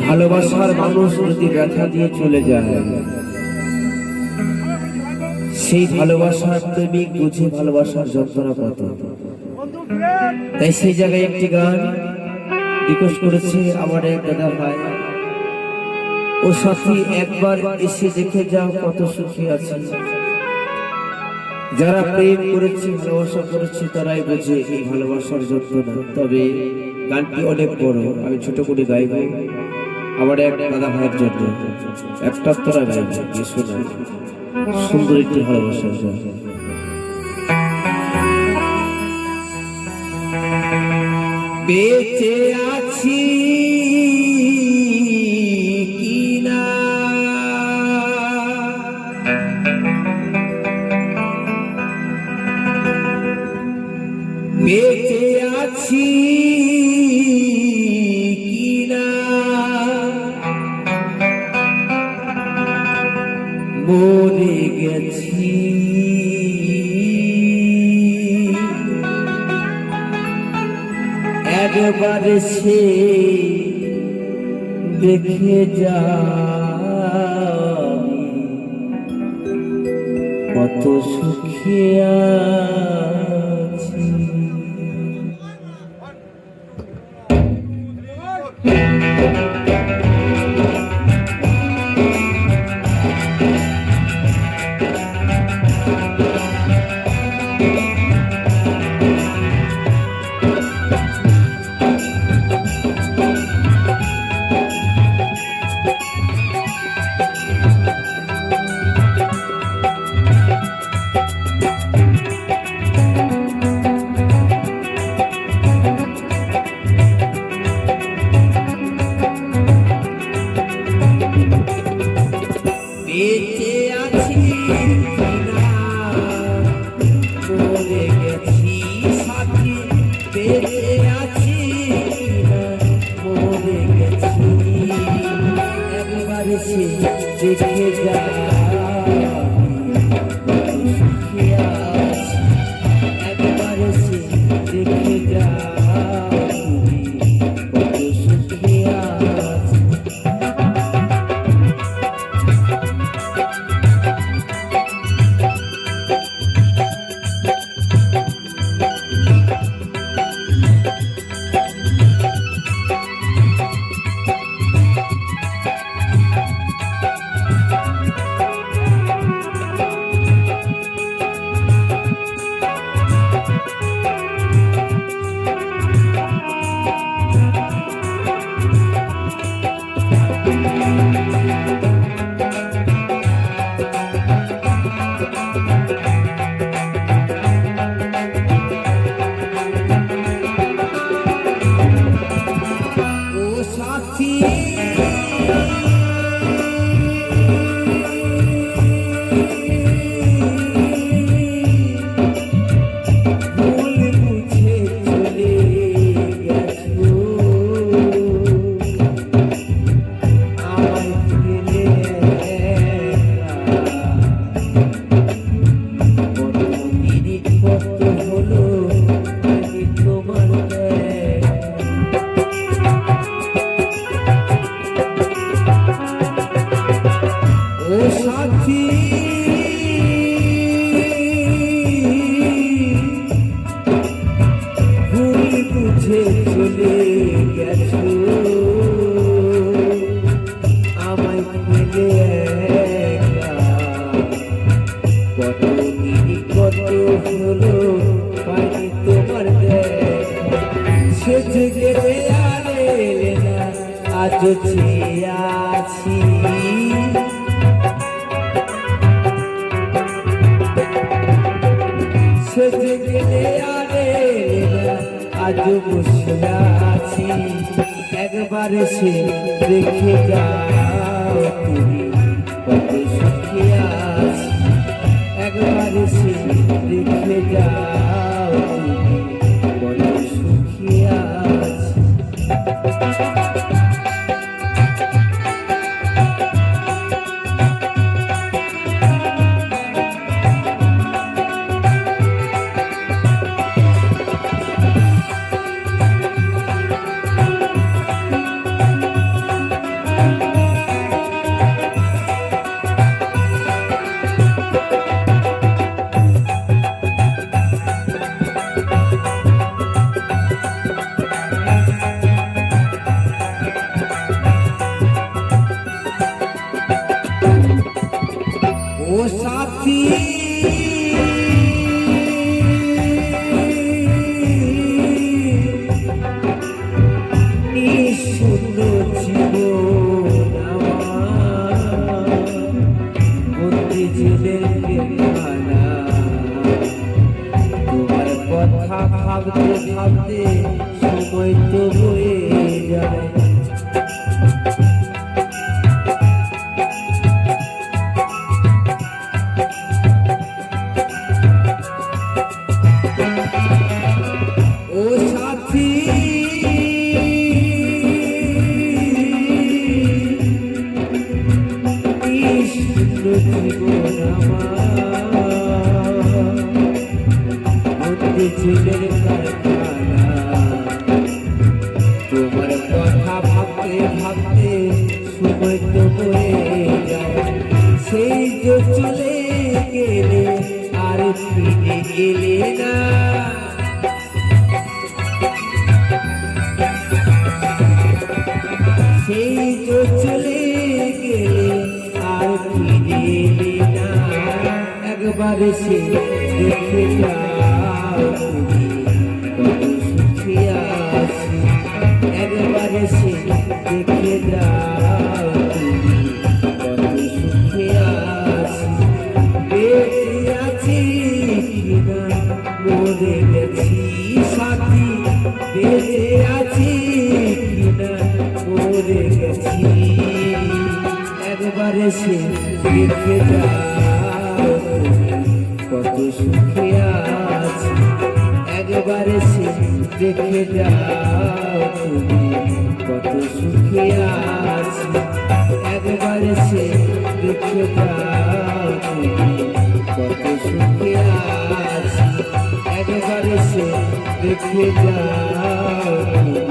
ভালোবাসার মানুষ যদি ব্যথা দিয়ে চলে যায়, সেই ভালোবাসার প্রেমিক বুঝে ভালোবাসার যন্ত্রণা কত। তাই সেই জায়গায় একটি গান রিকোয়েস্ট করেছে আমার এক দাদা ভাই, ও সাথী একবার এসে দেখে যাও কত সুখী আছে। যারা প্রেম করেছে ভালোবাসা করেছে তারাই বোঝে এই ভালোবাসার যন্ত্রণা। তবে গানটি অনেক বড়, আমি ছোট করে গাইব আমার এক দাদা ভাইয়ের জন্য। একটা তোরা গাইব শোনা সুন্দর একটি ভালোবাসার জন্য। বেঁচে আছি কিনা বেঁচে আছি কিনা মরে গেছি একবার সে দেখে যা কত সুখী আছি। বেঁচে আছি কিনা মরে গেছি সাথী, বেঁচে আছি কিনা মরে গেছি একবার সে দেখে যা সুখী আছি। একবার সে দেখে যা কত সুখী আছি। সাথী ভুল বুঝে চলে গেছো আমায় ফেলে কত কত হলো পানি তোমার সে গেলে আজ আছি। সেজে গেলে আজ বসে আছি একবার সে দেখে যাও তুমি কত সুখী আছি। একবার সে দেখে যাও তুমি কত সুখী আছি। ভাবতে ভাবতে সময় তো বয়ে যায়। ও সাথী জীবন আমার ছেলের কারখানা, তোমার কথা ভাবতে ভাবতে সময় তো বয়ে যায়। সেই যে চলে গেলে আর ফিরে গেলে না, সেই যে চলে গেলে আর ফিরে এলে না। একবার সে দেখে যাও তুমি কত সুখী আছি, একবার সে দেখে যাও তুমি কত সুখী আছি। বেঁচে আছি কিনা মরে গেছি সাথী, বেঁচে আছি কিনা মরে গেছি। একবার সে দেখে যাও তুমি কত সুখে আছি, একবার সে দেখে যাও তুমি কত সুখে আছি, একবার সে দেখে যাও তুমি কত সুখে আছি, একবার সে দেখে যাও তুমি